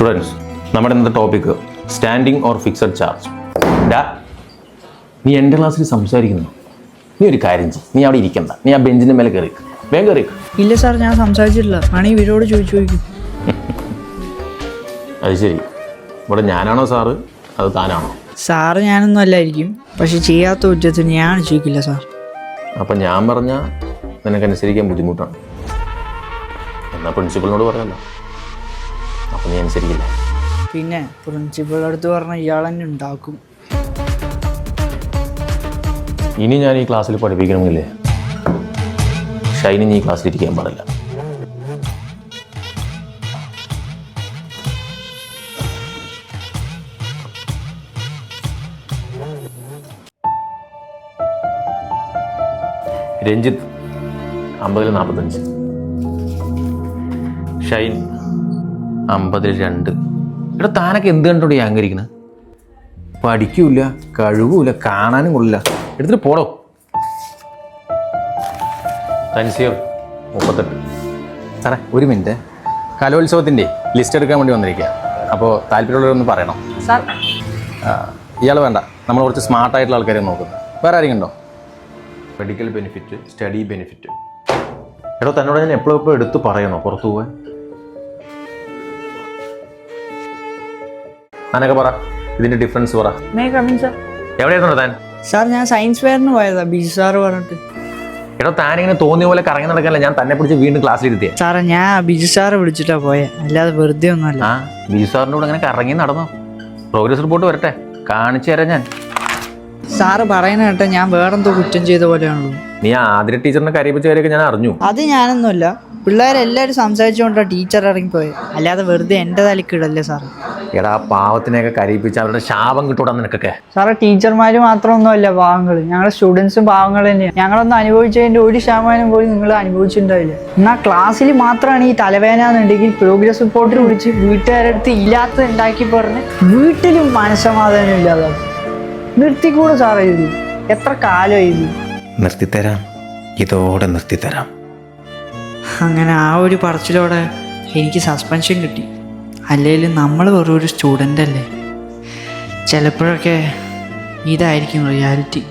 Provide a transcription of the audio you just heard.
Students, നമ്മുടെ ഇന്നത്തെ topic standing or fixed charge. നീ എൻ്റെ ക്ലാസ്സിൽ സംസാരിക്കുന്നു. നീ ഒരു കാര്യം ചെയ്യും, നീ അവിടെ ഇരിക്കണ്ട, നീ ആ ബെഞ്ചിൻ്റെ മേലെ കയറി വേഗം കയറി. ഇല്ല സാർ, ഞാൻ സംസാരിച്ചിട്ടില്ല. ആണെങ്കിൽ ഇവരോട് ചോദിക്കും. അത് ശരി, ഇവിടെ ഞാനാണോ സാറ് അത് താനാണോ? സാറ് ഞാനൊന്നും അല്ലായിരിക്കും, പക്ഷെ ചെയ്യാത്ത കുറ്റത്തിന് ഞാൻ ചോദിക്കില്ല സാർ. അപ്പം ഞാൻ പറഞ്ഞാൽ നിനക്കനുസരിക്കാൻ ബുദ്ധിമുട്ടാണ്. എന്നാൽ പ്രിൻസിപ്പളിനോട് പറഞ്ഞല്ലോ, അപ്പം നീ അനുസരിക്കില്ല. പിന്നെ പ്രിൻസിപ്പൾ അടുത്ത് പറഞ്ഞ ഇയാൾ തന്നെ ഉണ്ടാക്കും. ഇനി ഞാൻ ഈ ക്ലാസ്സിൽ പഠിപ്പിക്കണമെങ്കിലേ ഷൈനി നീ ക്ലാസ്സിലിരിക്കാൻ പാടില്ല. രഞ്ജിത്ത് 50-45, ഷൈൻ 50-2. ഇവിടെ താനൊക്കെ എന്ത് കണ്ടോണ്ട് അഹങ്കരിക്കുന്നത്? പഠിക്കൂല, കഴിവൂല, കാണാനും കൊള്ളില്ല. എടുത്തിട്ട് പോടോ. തൻസീർ 38. സാറേ ഒരു മിനിറ്റ്, കലോത്സവത്തിൻ്റെ ലിസ്റ്റ് എടുക്കാൻ വേണ്ടി വന്നിരിക്കുക. അപ്പോൾ താല്പര്യമുള്ളവരൊന്ന് പറയണം സാർ. ഇയാൾ വേണ്ട, നമ്മൾ കുറച്ച് സ്മാർട്ടായിട്ടുള്ള ആൾക്കാരെ നോക്കുന്നത്. വേറെ ആരെങ്കിലും ഉണ്ടോ? Medical benefit, study benefit. എടോ തന്നോട് ഞാൻ എപ്പോഴും എടുത്ത് പറയണോ പുറത്തു പോകാൻ? ഞാനൊക്കെ പറ, ഇതിൻ്റെ ഡിഫറൻസ് പറ. എവിടെയായിരുന്നു താൻ? സാർ ഞാൻ സയൻസ് ഫെയറിന് പോയതാ, ബിജു സാറ് പറഞ്ഞിട്ട്. എടോ താനിങ്ങനെ തോന്നിയ പോലെ കറങ്ങി നടക്കാനല്ല ഞാൻ തന്നെ പിടിച്ച് വീണ്ടും ക്ലാസ്സിലിരുത്തിയേ. സാറേ ഞാൻ ബിജു സാറ് വിളിച്ചിട്ടാ പോയെ, അല്ലാതെ വെറുതെ ഒന്നുമല്ല. ആ ബിജു സാറിൻ്റെ കൂടെ അങ്ങനെ കറങ്ങി നടന്നോ? പ്രോഗ്രസ് റിപ്പോർട്ട് വരട്ടെ, കാണിച്ചു തരാം ഞാൻ. സാറ് പറയുന്ന കേട്ടോ ഞാൻ വേറെന്തോ കുറ്റം ചെയ്ത പോലെയാണല്ലോ. നീ ആതിര ടീച്ചറിനെ കരയിപ്പിച്ച കാര്യമൊക്കെ ഞാൻ അറിഞ്ഞു. അത് ഞാനൊന്നുമല്ല, പിള്ളേരെല്ലാവരും സംസാരിച്ചുകൊണ്ടാണ് ടീച്ചർ ഇറങ്ങിപ്പോയത്, അല്ലാതെ വെറുതെ എൻ്റെ തലക്കിടല്ലേ സാറ്. എടാ പാവത്തിനെയൊക്കെ കരയിപ്പിച്ച് അവരുടെ ശാപം കിട്ടൂടാ നിനക്കൊക്കെ. സാറേ ടീച്ചർമാർ മാത്രമൊന്നുമല്ല പാവങ്ങൾ, ഞങ്ങളുടെ സ്റ്റുഡൻസും പാവങ്ങൾ തന്നെയാണ്. ഞങ്ങളൊന്നും അനുഭവിച്ചതിൻ്റെ 1% പോലും നിങ്ങൾ അനുഭവിച്ചിട്ടുണ്ടാവില്ല. എന്നാൽ ക്ലാസ്സിൽ മാത്രമാണ് ഈ തലവേദന എന്നുണ്ടെങ്കിൽ പ്രോഗ്രസ് റിപ്പോർട്ടിൽ വിളിച്ച് വീട്ടുകാരടുത്ത് ഇല്ലാത്തത് ഉണ്ടാക്കി പറഞ്ഞ് വീട്ടിലും മനസ്സമാധാനം ഇല്ലാതാവും. നിർത്തിക്കൂടെ സാറേ ഇത്? എത്ര കാലം ഇത്? നിർത്തിത്തരാം, ഇതോടെ നിർത്തിത്തരാം. അങ്ങനെ ആ ഒരു പറച്ചിലോടെ എനിക്ക് സസ്പെൻഷൻ കിട്ടി. അല്ലെങ്കിലും നമ്മൾ വെറൊരു സ്റ്റുഡൻ്റ് അല്ലേ, ചിലപ്പോഴൊക്കെ ഇതായിരിക്കും റിയാലിറ്റി.